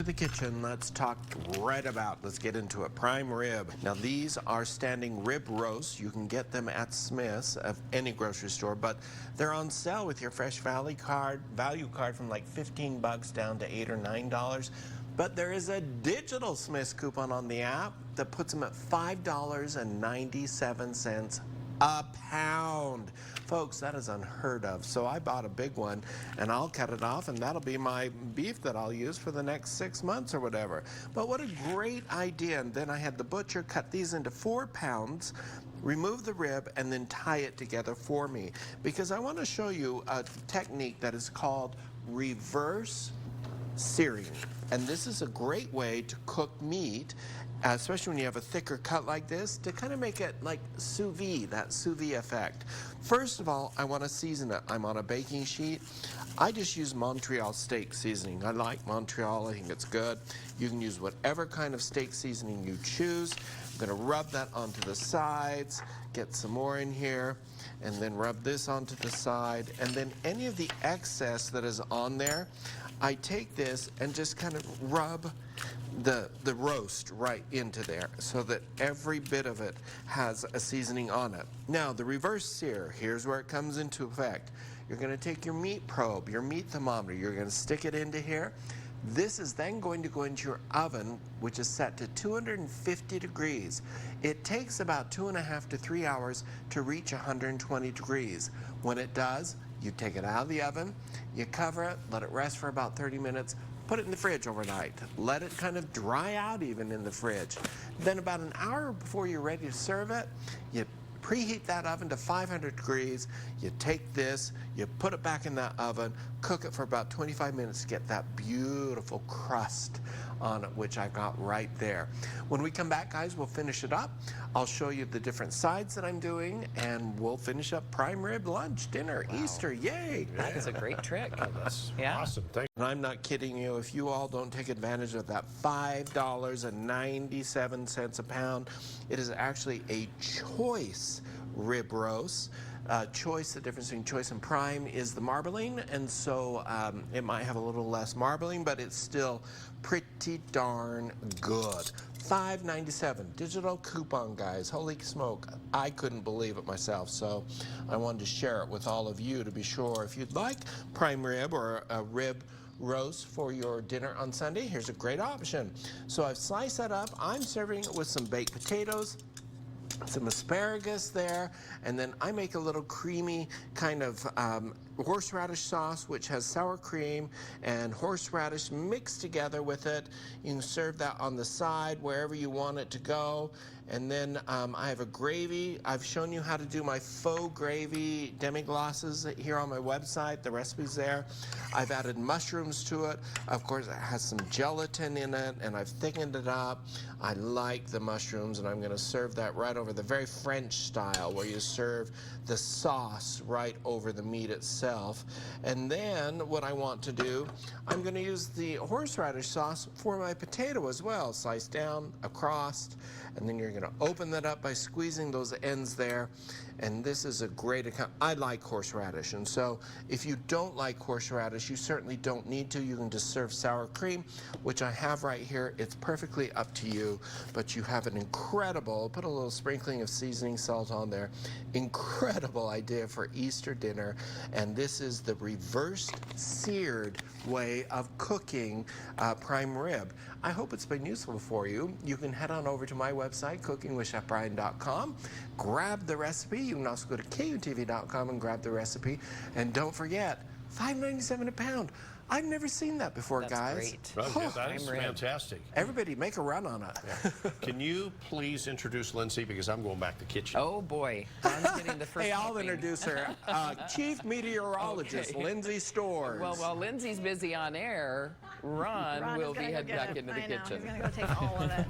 The kitchen, let's talk right about, let's get into it. Prime rib. Now these are standing rib roasts. You can get them at Smith's of any grocery store, but they're on sale with your Fresh value card from like 15 bucks down to $8 or $9. But there is a digital Smith's coupon on the app that puts them at $5.97 a pound. Folks, that is unheard of. So I bought a big one and I'll cut it off and that'll be my beef that I'll use for the next 6 months or whatever. But what a great idea. And then I had the butcher cut these into 4 pounds, remove the rib, and then tie it together for me. Because I want to show you a technique that is called reverse searing. And this is a great way to cook meat, especially when you have a thicker cut like this, to kind of make it like sous vide, that sous vide effect. First of all, I want to season it. I'm on a baking sheet. I just use Montreal steak seasoning. I like Montreal. I think it's good. You can use whatever kind of steak seasoning you choose. I'm going to rub that onto the sides, get some more in here, and then rub this onto the side. And then any of the excess that is on there, I take this and just kind of rub the roast right into there so that every bit of it has a seasoning on it. Now, the reverse sear, here's where it comes into effect. You're going to take your meat probe, your meat thermometer, you're going to stick it into here. This is then going to go into your oven, which is set to 250 degrees. It takes about 2.5 to 3 hours to reach 120 degrees. When it does, you take it out of the oven, you cover it, let it rest for about 30 minutes, put it in the fridge overnight. Let it kind of dry out even in the fridge. Then about an hour before you're ready to serve it, you preheat that oven to 500 degrees. You take this, you put it back in that oven, cook it for about 25 minutes to get that beautiful crust on it, which I got right there. When we come back, guys, we'll finish it up. I'll show you the different sides that I'm doing, and we'll finish up prime rib lunch, dinner, wow. Easter, yay! That is a great trick. Oh, that's awesome. Thank you. And I'm not kidding you. If you all don't take advantage of that $5.97 a pound, it is actually a choice rib roast. Choice, the difference between choice and prime is the marbling, and so it might have a little less marbling, but it's still pretty darn good. $5.97 digital coupon, guys. Holy smoke, I couldn't believe it myself, so I wanted to share it with all of you to be sure. If you'd like prime rib or a rib roast for your dinner on Sunday, here's a great option. So I've sliced that up. I'm serving it with some baked potatoes, some asparagus there, and then I make a little creamy kind of horseradish sauce, which has sour cream and horseradish mixed together with it. You can serve that on the side wherever you want it to go. And then I have a gravy. I've shown you how to do my faux gravy demi-glosses here on my website. The recipe's there. I've added mushrooms to it. Of course, it has some gelatin in it, and I've thickened it up. I like the mushrooms, and I'm going to serve that right over the very French style, where you serve the sauce right over the meat itself. And then what I want to do, I'm going to use the horseradish sauce for my potato as well. Sliced down, across, and then you're going to open that up by squeezing those ends there. And this is a great account. I like horseradish, and so if you don't like horseradish, you certainly don't need to. You can just serve sour cream, which I have right here. It's perfectly up to you, but you have an incredible, put a little sprinkling of seasoning salt on there, incredible idea for Easter dinner. And this is the reversed seared way of cooking prime rib. I hope it's been useful for you. You can head on over to my website, cookingwithchefbryan.com, grab the recipe. You can also go to KUTV.com and grab the recipe. And don't forget, $5.97 a pound. I've never seen that before, That's guys. Great. Well, that is fantastic. Everybody make a run on it. Yeah. Can you please introduce Lindsay, because I'm going back to the kitchen. Oh boy, Ron's getting the first. Hey, I'll introduce her. Chief Meteorologist, Okay. Lindsay Stores. Well, while Lindsay's busy on air, Ron will be heading back into the kitchen. He's gonna go take all of it.